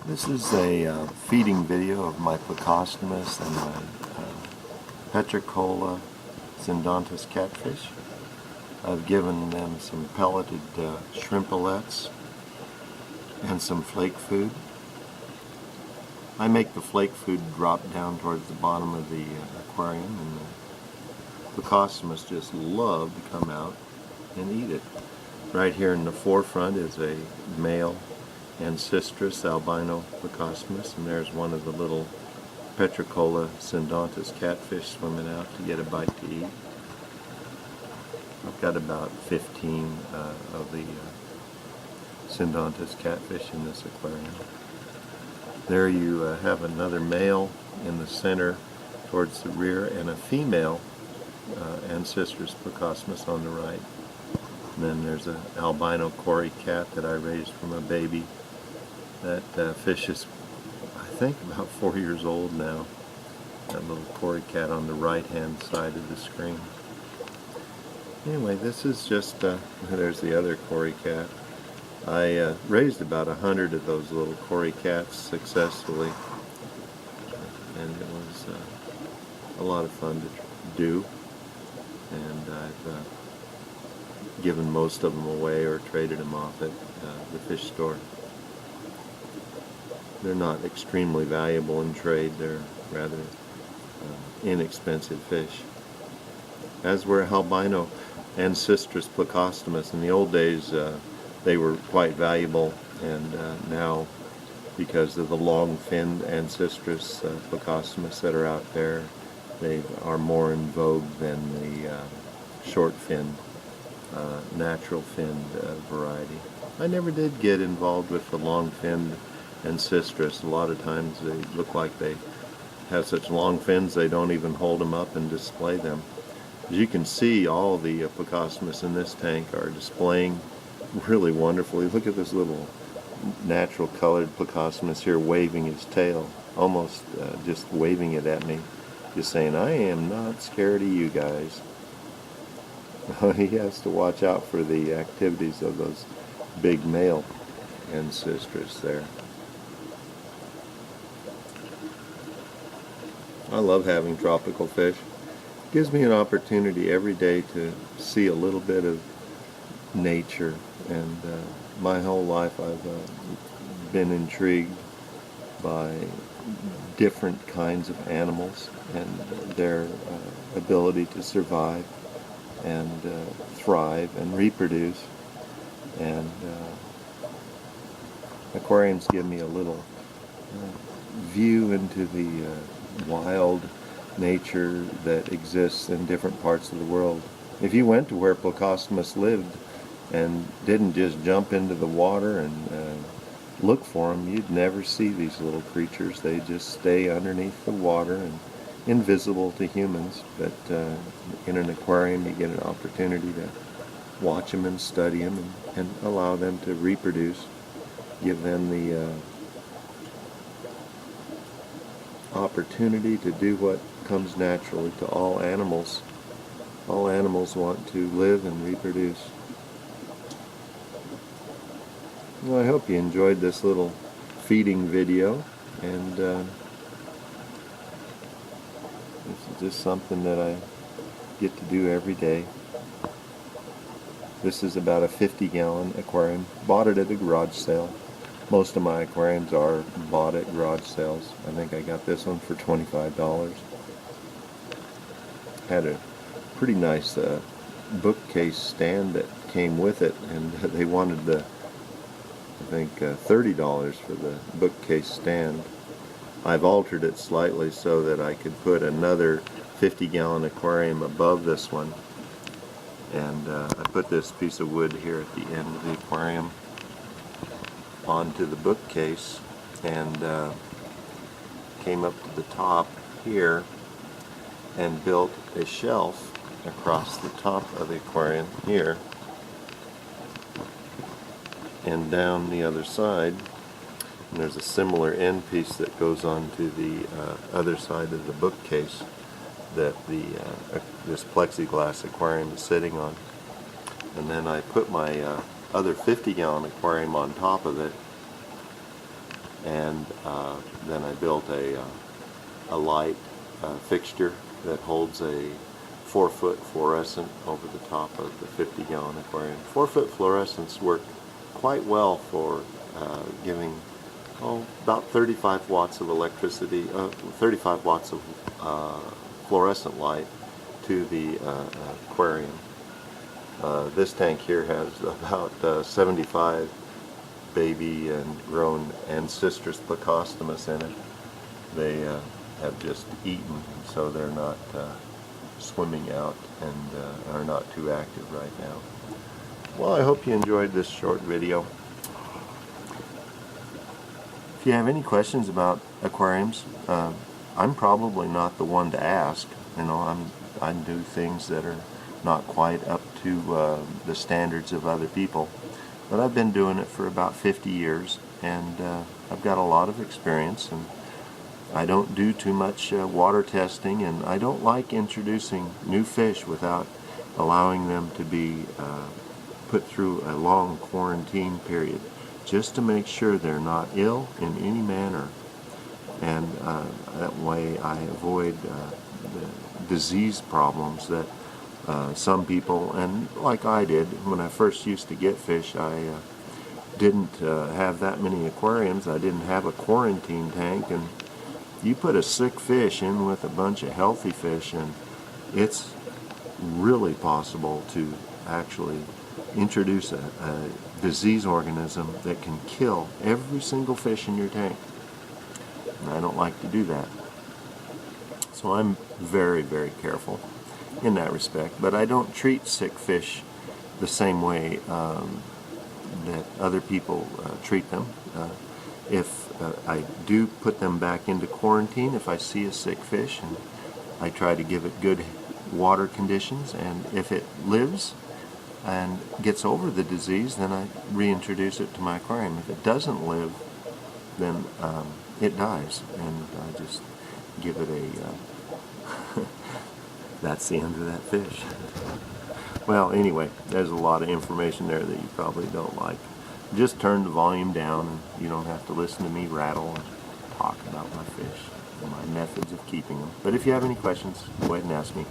This is a feeding video of my Plecostomus and my Petricola syndontis catfish. I've given them some pelleted shrimpolets and some flake food. I make the flake food drop down towards the bottom of the aquarium, and the Plecostomus just love to come out and eat it. Right here in the forefront is a male Ancisturus albino Plecostomus, and there's one of the little Petricola syndontis catfish swimming out to get a bite to eat. I've got about 15 of the syndontis catfish in this aquarium. There you have another male in the center towards the rear, and a female Ancisturus Plecostomus on the right. And then there's an albino cory cat that I raised from a baby. That fish is, I think, about 4 years old now. That little cory cat on the right-hand side of the screen. Anyway, this is just, there's the other cory cat. I raised about 100 of those little cory cats successfully, and it was a lot of fun to do. And I've given most of them away or traded them off at the fish store. They're not extremely valuable in trade. They're rather inexpensive fish. As were albino Ancisturus Plecostomus. In the old days, they were quite valuable, and now, because of the long-finned Ancisturus Plecostomus that are out there, they are more in vogue than the short-finned, natural-finned variety. I never did get involved with the long-finned Ancisturus. A lot of times they look like they have such long fins they don't even hold them up and display them. As you can see, all the Plecostomus in this tank are displaying really wonderfully. Look at this little natural colored Plecostomus here waving his tail, almost just waving it at me, just saying, I am not scared of you guys. He has to watch out for the activities of those big male Ancisturus there. I love having tropical fish. It gives me an opportunity every day to see a little bit of nature, and my whole life I've been intrigued by different kinds of animals and their ability to survive and thrive and reproduce, and aquariums give me a little view into the wild nature that exists in different parts of the world. If you went to where Plecostomus lived and didn't just jump into the water and look for them, you'd never see these little creatures. They just stay underneath the water and invisible to humans. But in an aquarium you get an opportunity to watch them and study them and allow them to reproduce, give them the opportunity to do what comes naturally to all animals. All animals want to live and reproduce. Well, I hope you enjoyed this little feeding video, and this is just something that I get to do every day. This is about a 50-gallon aquarium. Bought it at a garage sale. Most of my aquariums are bought at garage sales. I think I got this one for $25. Had a pretty nice bookcase stand that came with it, and they wanted the, I think, $30 for the bookcase stand. I've altered it slightly so that I could put another 50-gallon aquarium above this one, and I put this piece of wood here at the end of the aquarium onto the bookcase, and came up to the top here and built a shelf across the top of the aquarium here, and down the other side, and there's a similar end piece that goes on to the other side of the bookcase that this plexiglass aquarium is sitting on. And then I put my other 50-gallon aquarium on top of it, and then I built a light fixture that holds a 4-foot fluorescent over the top of the 50-gallon aquarium. 4-foot fluorescents work quite well for giving about 35 watts of electricity, 35 watts of fluorescent light to the aquarium. This tank here has about 75 baby and grown Ancisturus plecostomus in it. They have just eaten, so they're not swimming out and are not too active right now. Well, I hope you enjoyed this short video. If you have any questions about aquariums, I'm probably not the one to ask. You know, I do things that are not quite up to the standards of other people. But I've been doing it for about 50 years, and I've got a lot of experience, and I don't do too much water testing, and I don't like introducing new fish without allowing them to be put through a long quarantine period, just to make sure they're not ill in any manner. And that way I avoid the disease problems that some people, and like I did when I first used to get fish, I didn't have that many aquariums. I didn't have a quarantine tank, and you put a sick fish in with a bunch of healthy fish, and it's really possible to actually introduce a disease organism that can kill every single fish in your tank. And I don't like to do that. So I'm very, very careful in that respect. But I don't treat sick fish the same way that other people treat them. If I do put them back into quarantine, if I see a sick fish, and I try to give it good water conditions, and if it lives and gets over the disease, then I reintroduce it to my aquarium. If it doesn't live, then it dies, and I just give it a that's the end of that fish. Well, anyway, there's a lot of information there that you probably don't like. Just turn the volume down, and you don't have to listen to me rattle and talk about my fish and my methods of keeping them. But if you have any questions, go ahead and ask me.